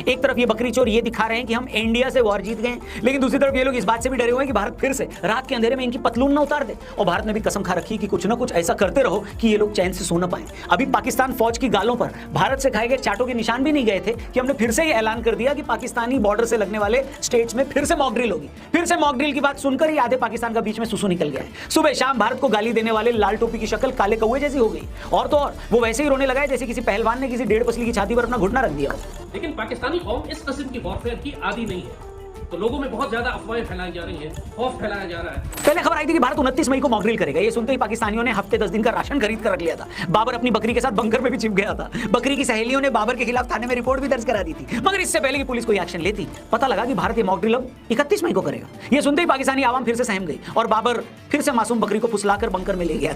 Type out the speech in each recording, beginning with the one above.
एक तरफ ये बकरी चोर ये दिखा रहे हैं कि हम इंडिया से वॉर जीत गए, लेकिन दूसरी तरफ ये लोग इस बात से भी डरे हुए हैं कि भारत फिर से रात के अंधेरे में इनकी पतलून ना उतार दे। और भारत ने भी कसम खा रखी है कि कुछ ना कुछ ऐसा करते रहो कि ये लोग चैन से सो ना पाए। अभी पाकिस्तान फौज की गालों पर भारत से खाए गए चाटों के निशान भी नहीं गए थे कि हमने फिर से ये ऐलान कर दिया कि पाकिस्तानी बॉर्डर से लगने वाले स्टेट्स में फिर से मॉक ड्रिल होगी। फिर से मॉक ड्रिल की बात सुनकर ही आधे पाकिस्तान का बीच में सुसु निकल गया है। सुबह शाम भारत को गाली देने वाले लाल टोपी की शक्ल काले कौवे जैसी हो गई, और तो और वो वैसे ही रोने लगा है जैसे किसी पहलवान ने किसी 1.5 पसली की छाती पर अपना घुटना रख दिया हो। लेकिन पाकिस्तानी कौम इस किस्म की वॉरफेयर की आदी नहीं है, तो लोगों में बहुत ज्यादा अफवाहें फैलाई जा रही हैं, खौफ फैलाया जा रहा है। पहले खबर आई थी कि भारत 29 मई को मॉक ड्रिल करेगा। ये सुनते ही पाकिस्तानियों ने हफ्ते 10 दिन का राशन खरीद कर रख लिया था। बाबर अपनी बकरी के साथ बंकर में भी छिप गया था। बकरी की सहेलियों ने बाबर के खिलाफ थाने में रिपोर्ट भी दर्ज करा दी थी, मगर इससे पहले कि पुलिस कोई एक्शन लेती, पता लगा कि भारत ये मॉक ड्रिल अब 31 मई को करेगा। ये सुनते ही पाकिस्तानी आवाम फिर से सहम गई और बाबर फिर से मासूम बकरी को फुसलाकर बंकर में ले गया।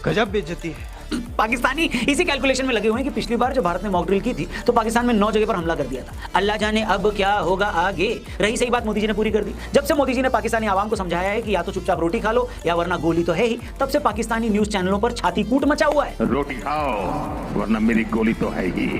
गजब बेइज्जती है। पाकिस्तानी इसी कैलकुलेशन में लगे हुए हैं कि पिछली बार जब भारत ने मॉक ड्रिल की थी तो पाकिस्तान में 9 जगह पर हमला कर दिया था। अल्लाह जाने अब क्या होगा आगे। रही सही बात मोदी जी ने पूरी कर दी। जब से मोदी जी ने पाकिस्तानी आवाम को समझाया है कि या तो चुपचाप रोटी खा लो या वरना गोली तो है ही, तब से पाकिस्तानी न्यूज चैनलों पर छाती कूट मचा हुआ है। रोटी खाओ वरना मेरी गोली तो है ही।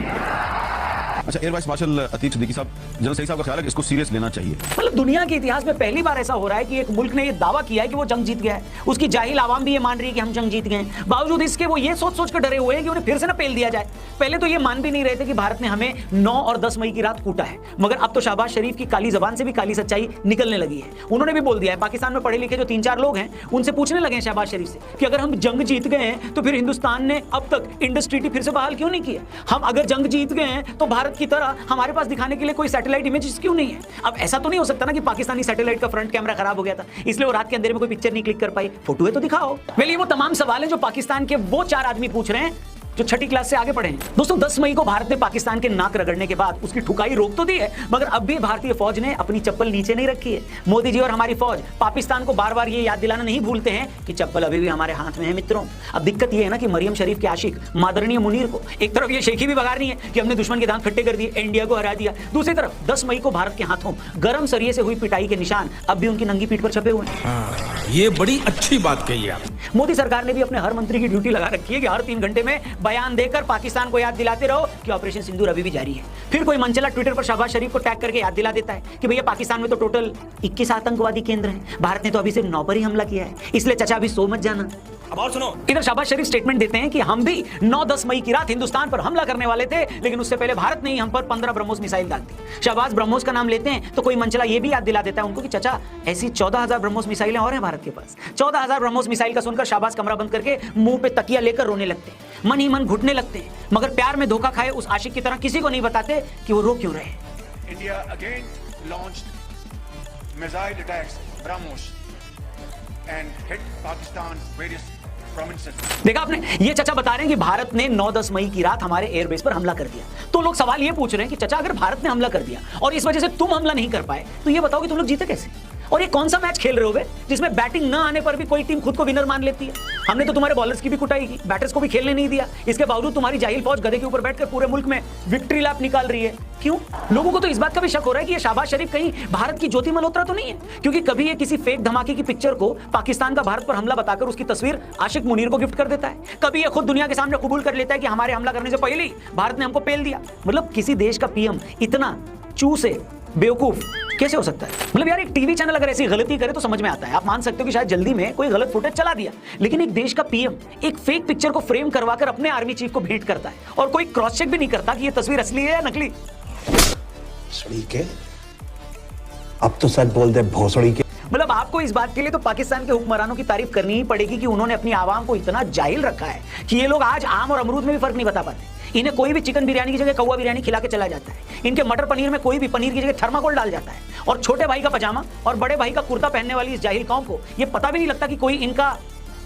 अच्छा, air vice marshal Atiq Siddiqui साहब, जनरल सही साहब का ख्याल है कि इसको सीरियस लेना चाहिए। मतलब दुनिया के इतिहास में पहली बार ऐसा हो रहा है कि एक मुल्क ने ये दावा किया है कि वो जंग जीत गया है। उसकी जाहिल आवाम भी ये मान रही है कि हम जंग जीत गए हैं। बावजूद इसके वो ये सोच कर डरे हुए हैं कि उन्हें फिर से ना पेल दिया जाए। पहले तो ये मान भी नहीं रहे थे कि भारत ने हमें 9 और 10 मई की रात कूटा है, मगर अब तो शहबाज शरीफ की काली जबान से भी काली सच्चाई निकलने लगी है। उन्होंने भी बोल दिया है, पाकिस्तान में पढ़े लिखे जो 3-4 लोग हैं उनसे पूछने लगे हैं शहबाज शरीफ से कि अगर हम जंग जीत गए हैं तो फिर हिंदुस्तान ने अब तक इंडस ट्रीटी फिर से बहाल क्यों नहीं किया? हम अगर जंग जीत गए हैं तो भारत की तरह हमारे पास दिखाने के लिए कोई सैटेलाइट इमेजेस क्यों नहीं है? अब ऐसा तो नहीं हो सकता ना कि पाकिस्तानी सैटेलाइट का फ्रंट कैमरा खराब हो गया था इसलिए वो रात के अंधेरे में कोई पिक्चर नहीं क्लिक कर पाई। फोटो है तो दिखाओ। वेल, ये वो तमाम सवाल है जो पाकिस्तान के वो 4 आदमी पूछ रहे हैं जो छठी क्लास से आगे पढ़े हैं। दोस्तों, 10 मई को भारत ने पाकिस्तान के नाक रगड़ने के बाद उसकी ठुकाई रोक तो दी है, मगर अब भी भारतीय फौज ने अपनी चप्पल नीचे नहीं रखी है। मोदी जी और हमारी फौज पाकिस्तान को बार बार ये याद दिलाना नहीं भूलते हैं कि चप्पल अभी भी हमारे हाथ में है मित्रों। अब दिक्कत ये है ना कि मरियम शरीफ के आशिक मादरणीय मुनीर को एक तरफ ये शेखी भी बगारनी है कि हमने दुश्मन के दांत खट्टे कर दिए, इंडिया को हरा दिया, दूसरी तरफ 10 मई को भारत के हाथों गर्म सरिये से हुई पिटाई के निशान अब भी उनकी नंगी पीठ पर छपे हुए हैं। ये बड़ी अच्छी बात कही आप। मोदी सरकार ने भी अपने हर मंत्री की ड्यूटी लगा रखी है कि हर 3 घंटे में बयान देकर पाकिस्तान को याद दिलाते रहो कि ऑपरेशन सिंदूर अभी भी जारी है। फिर कोई मनचला ट्विटर पर शहबाज शरीफ को टैग करके याद दिला देता है कि भैया पाकिस्तान में तो टोटल 21 आतंकवादी केंद्र हैं, भारत ने तो अभी सिर्फ 9 पर ही हमला किया है, इसलिए चचा अभी सो मत जाना। अब और सुनो, इधर शहबाज शरीफ स्टेटमेंट देते हैं कि हम भी 9-10 मई की रात हिंदुस्तान पर हमला करने वाले थे, लेकिन उससे पहले भारत ने ही हम पर 15 ब्रह्मोस मिसाइल दाग दी। शहबाज ब्रह्मोस का नाम लेते हैं तो कोई मनचला ये भी याद दिला देता है उनको कि चचा ऐसी 14,000 ब्रह्मोस मिसाइलें और हैं भारत के पास। 14,000 ब्रह्मोस मिसाइल का सुनकर शहबाज कमरा बंद करके मुंह पे तकिया लेकर रोने लगते हैं, मन ही मन घुटने लगते हैं, मगर प्यार में धोखा खाए उस आशिक की तरह किसी को नहीं बताते कि वो रो क्यों रहे। India again launched missile attacks BrahMos and hit Pakistan's various provinces. देखा आपने, ये चचा बता रहे हैं कि भारत ने 9-10 मई की रात हमारे एयरबेस पर हमला कर दिया। तो लोग सवाल ये पूछ रहे हैं कि चचा अगर भारत ने हमला कर दिया और इस वजह से तुम हमला नहीं कर पाए तो ये बताओ कि तुम लोग जीते कैसे? और ये कौन सा मैच खेल रहे हो बे जिसमें बैटिंग ना आने पर भी कोई टीम खुद को विनर मान लेती है? हमने तो तुम्हारे बॉलर्स की भी कुटाई की, बैटर्स को भी खेलने नहीं दिया। इसके बावजूद तुम्हारी जाहिल फौज गधे के ऊपर बैठकर पूरे मुल्क में विक्ट्री लैप निकाल रही है। क्यों? लोगों को तो इस बात का भी शक हो रहा है कि ये शहबाज शरीफ कहीं भारत की ज्योति मल्होत्रा तो नहीं है, क्योंकि कभी ये किसी फेक धमाके की पिक्चर को पाकिस्तान का भारत पर हमला बताकर उसकी तस्वीर आशिक मुनीर को गिफ्ट कर देता है, कभी ये खुद दुनिया के सामने कबूल कर लेता है कि हमारे हमला करने से पहले ही भारत ने हमको पेल दिया। मतलब किसी देश का पीएम इतना चूसे बेवकूफ कैसे हो सकता है? मतलब यार, एक टीवी चैनल अगर ऐसी गलती करे तो समझ में आता है, आप मान सकते हो कि शायद जल्दी में कोई गलत फुटेज चला दिया, लेकिन एक देश का पीएम एक फेक पिक्चर को फ्रेम करवाकर अपने आर्मी चीफ को भेंट करता है और कोई क्रॉस चेक भी नहीं करता कि ये तस्वीर असली है या नकली। सड़ी के अब तो सच बोल दे भोसड़ी के। मतलब आपको इस बात के लिए तो पाकिस्तान के हुक्मरानों की तारीफ करनी ही पड़ेगी कि उन्होंने अपनी आवाम को इतना जाहिल रखा है कि ये लोग आज आम और अमरूद में भी फर्क नहीं बता पाते। इन्हें कोई भी चिकन बिरयानी की जगह कौवा बिरयानी खिला के चला जाता है, इनके मटर पनीर में कोई भी पनीर की जगह थर्माकोल डाल जाता है, और छोटे भाई का पजामा और बड़े भाई का कुर्ता पहनने वाली इस जाहिल कौम को ये पता भी नहीं लगता कि कोई इनका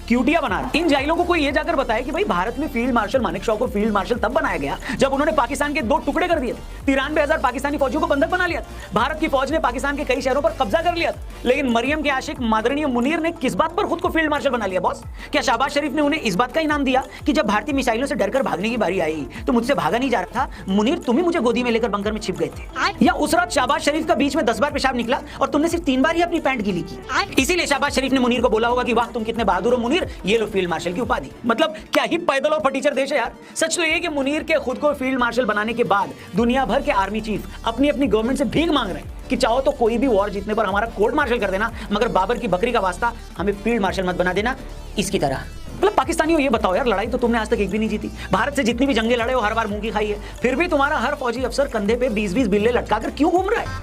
क्यूटिया बना रहा। इन जाहिलों को कोई ये जाकर बताए कि भाई भारत में फील्ड मार्शल मानेकशॉ को फील्ड मार्शल तब बनाया गया जब उन्होंने पाकिस्तान के 2 टुकड़े कर दिए थे, 93,000 पाकिस्तानी फौजियों को बंधक बना लिया था, भारत की फौज ने पाकिस्तान के कई शहरों पर कब्जा कर लिया था। लेकिन मरियम के आशिक मादरणीय मुनीर ने किस बात पर खुद को फील्ड मार्शल बना लिया बॉस? क्या शहबाज शरीफ ने उन्हें इस बात का इनाम दिया कि जब भारतीय मिसाइलों से डरकर भागने की बारी आई तो मुझसे भागा नहीं जा रहा था मुनीर, तुम ही मुझे गोदी में लेकर बंकर में छिप गए थे? या उस रात शहबाज शरीफ का बीच में 10 बार पेशाब निकला और तुमने सिर्फ 3 बार ही अपनी पैंट गीली की, इसीलिए शहबाज शरीफ ने मुनीर को बोला होगा कि वाह तुम कितने बहादुर हो मुनीर, मुनीर, ये लो फील्ड मार्शल की उपाधि। मतलब क्या ही पैदल और फटीचर देश है यार। सच तो ये कि मुनीर के खुद को फील्ड मार्शल बनाने के बाद दुनिया भर के आर्मी चीफ अपनी अपनी गवर्नमेंट से भीख मांग रहे हैं कि चाहो तो कोई भी वॉर जीतने पर हमारा कोर्ट मार्शल कर देना, मगर बाबर की बकरी का वास्ता हमें फील्ड मार्शल मत बना देना इसकी तरह। मतलब पाकिस्तानियों ये बताओ यार, लड़ाई तो तुमने आज तक एक भी नहीं जीती। भारत से जितनी भी जंगें लड़े हो हर बार मुंह की खाई है, फिर भी तुम्हारा हर फौजी अफसर कंधे पे 20-20 बिल्ले लटकाकर क्यों घूम रहा है?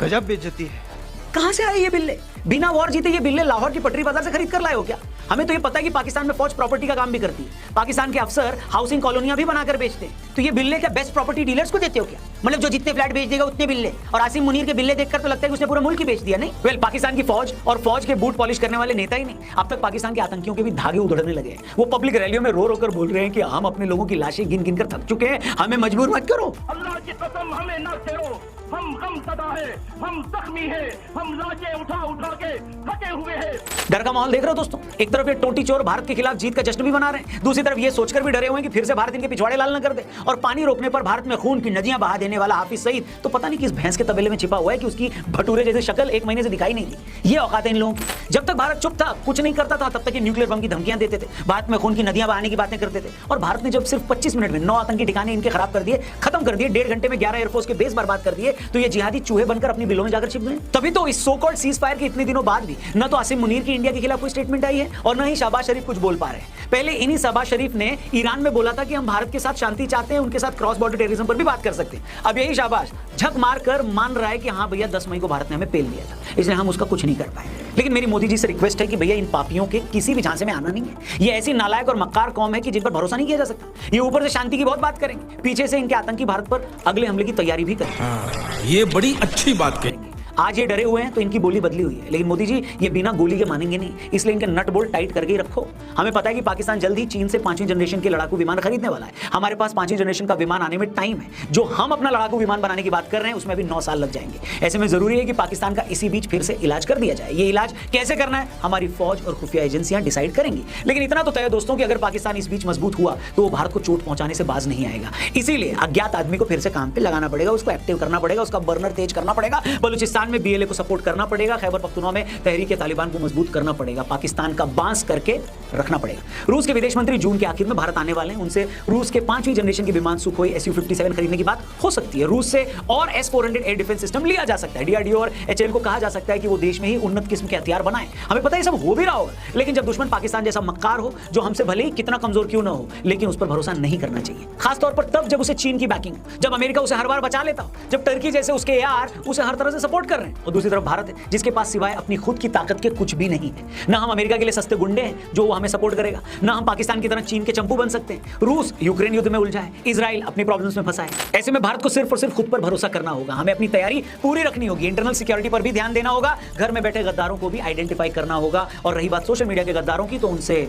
गजब बेइज्जती है। कहां से आए ये बिल्ले? बिना वॉर जीते ये बिल्ले लाहौर की पटरी बाजार से खरीद कर लाए हो क्या? हमें तो ये पता है कि पाकिस्तान में फौज प्रॉपर्टी का काम भी करती है। पाकिस्तान के अफसर हाउसिंग कॉलोनियां भी बनाकर बेचते हैं। तो ये बिल्ले क्या बेस्ट प्रॉपर्टी डीलर्स को देते हो क्या? मतलब जो जितने फ्लैट बेच देगा उतने बिल्ले। और आसिम मुनीर के बिल्ले देखकर तो लगता है कि उसने पूरा मुल्क ही बेच दिया। नहीं, वेल पाकिस्तान की फौज और फौज के बूट पॉलिश करने वाले नेता ही नहीं, अब तक पाकिस्तान के आतंकियों के भी धागे उधड़ने लगे हैं। वो पब्लिक रैलियों में रो रो कर बोल रहे हैं कि हम अपने लोगों की लाशें गिन गिन कर थक चुके हैं, हमें मजबूर मत करो। अल्लाह की कसम हमें न छेड़ो, हम गमज़दा है, हम जख्मी है, हम लाशें उठा उठा के थके हुए हैं। डर का माहौल देख रहे हो दोस्तों। एक तरफ ये टोटी चोर भारत के खिलाफ जीत का जश्न भी मना रहे हैं, दूसरी तरफ ये सोचकर भी डरे हुए हैं कि फिर से भारत इनके पिछवाड़े लाल न कर दे। और पानी रोकने पर भारत में खून की नदियां बहा देने वाला हाफिज सईद तो पता नहीं किस भैंस के तबेले में छिपा हुआ है कि उसकी भटूरे जैसी शक्ल 1 महीने से दिखाई नहीं दी। ये औकात है इन लोगों की। जब तक भारत चुप था, कुछ नहीं करता था, तब तक ये न्यूक्लियर बम की धमकियां देते थे, भारत में खून की नदियां बहाने की बातें करते थे। और भारत ने जब सिर्फ 25 मिनट में 9 आतंकी ठिकाने इनके खराब कर दिए, खत्म कर दिए, 1.5 घंटे में 11 एयरफोर्स के बेस बर्बाद कर दिए, तो ये जिहादी चूहे बनकर अपनी बिलों में जाकर छिप गए। तभी तो इस सो कॉल्ड सीज फायर के इतने दिनों बाद भी न तो आसिम मुनीर की इंडिया के खिलाफ कोई स्टेटमेंट आई है और न ही शहबाज शरीफ कुछ बोल पा रहे हैं। पहले इन्हीं शहबाज शरीफ ने ईरान में बोला था कि हम भारत के साथ शांति चाहते हैं, उनके साथ क्रॉस बॉर्डर टेररिज्म पर भी बात कर सकते हैं। अब यही शहबाज झक मार कर मान रहा है कि हाँ भैया 10 मई को भारत ने हमें पेल दिया था, इसलिए हम उसका कुछ नहीं कर पाए। लेकिन मेरी मोदी जी से रिक्वेस्ट है कि भैया इन पापियों के किसी भी झांसे में आना नहीं है। ये ऐसी नालायक और मक्कार कौम है कि जिन पर भरोसा नहीं किया जा सकता। ये ऊपर से शांति की बहुत बात करेंगे, पीछे से इनके आतंकी भारत पर अगले हमले की तैयारी भी करेंगे। ये बड़ी अच्छी बात कही। आज ये डरे हुए हैं तो इनकी बोली बदली हुई है, लेकिन मोदी जी ये बिना गोली के मानेंगे नहीं, इसलिए इनके नट बोल्ट टाइट करके ही रखो। हमें पता है कि पाकिस्तान जल्द ही चीन से 5वीं जनरेशन के लड़ाकू विमान खरीदने वाला है। हमारे पास 5वीं जनरेशन का विमान आने में टाइम है। जो हम अपना लड़ाकू विमान बनाने की बात कर रहे हैं उसमें अभी 9 साल लग जाएंगे। ऐसे में जरूरी है कि पाकिस्तान का इसी बीच फिर से इलाज कर दिया जाए। ये इलाज कैसे करना है हमारी फौज और खुफिया एजेंसियां डिसाइड करेंगी। लेकिन इतना तो तय है दोस्तों कि अगर पाकिस्तान इस बीच मजबूत हुआ तो वो भारत को चोट पहुंचाने से बाज नहीं आएगा। इसीलिए अज्ञात आदमी को फिर से काम पे लगाना पड़ेगा, उसको एक्टिव करना पड़ेगा, उसका बर्नर तेज करना पड़ेगा, बलूचिस्तान में BLA को सपोर्ट करना पड़ेगा, खैबर पख्तूनख्वा में तहरीक तालिबान को मजबूत करना पड़ेगा, पाकिस्तान का बांस करके रखना पड़ेगा। रूस के विदेश मंत्री जून के आखिर में भारत आने वाले हैं, उनसे रूस के 5वीं जनरेशन के विमान सुखोई Su-57 खरीदने की बात हो सकती है। रूस से और S-400 एयर डिफेंस सिस्टम लिया जा सकता है। DRDO और HAL को कहा जा सकता है कि वो देश में ही उन्नत किस्म के हथियार बनाएं। हमें पता है सब हो भी रहा होगा, लेकिन जब दुश्मन पाकिस्तान जैसा मक्कार हो जो हमसे भले ही कितना कमजोर क्यों ना हो, लेकिन उस पर भरोसा नहीं करना चाहिए। खासतौर पर तब जब उसे चीन की बैकिंग, जब अमेरिका उसे हर बार बचा लेता हो, जब टर्की जैसे उसके यार उसे हर तरह से सपोर्ट कर रहे हैं, और दूसरी तरफ भारत है जिसके पास सिवाय अपनी खुद की ताकत के कुछ भी नहीं है। ना हम अमेरिका के लिए सस्ते गुंडे हैं जो हमें सपोर्ट करेगा, ना हम पाकिस्तान की तरह चीन के चंपू बन सकते हैं। रूस यूक्रेन युद्ध में उलझा है, इजराइल अपनी प्रॉब्लम्स में फंसा है। ऐसे में भारत को सिर्फ और सिर्फ खुद पर भरोसा करना होगा। हमें अपनी तैयारी पूरी रखनी होगी, इंटरनल सिक्योरिटी पर भी ध्यान देना होगा, घर में बैठे गद्दारों को भी आइडेंटिफाई करना होगा। और रही बात सोशल मीडिया के गद्दारों की, तो उनसे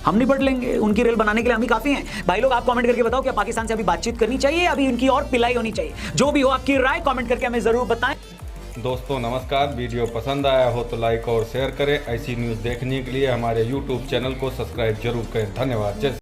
हम निपट लेंगे, उनकी रेल बनाने के लिए हम ही काफी हैं। भाई लोग आप कमेंट करके बताओ क्या पाकिस्तान से अभी बातचीत करनी चाहिए, अभी इनकी और पिलाई होनी चाहिए? जो भी हो आपकी राय कमेंट करके हमें जरूर बताएं। दोस्तों नमस्कार, वीडियो पसंद आया हो तो लाइक और शेयर करें। ऐसी न्यूज़ देखने के लिए हमारे YouTube चैनल को सब्सक्राइब जरूर करें। धन्यवाद। जय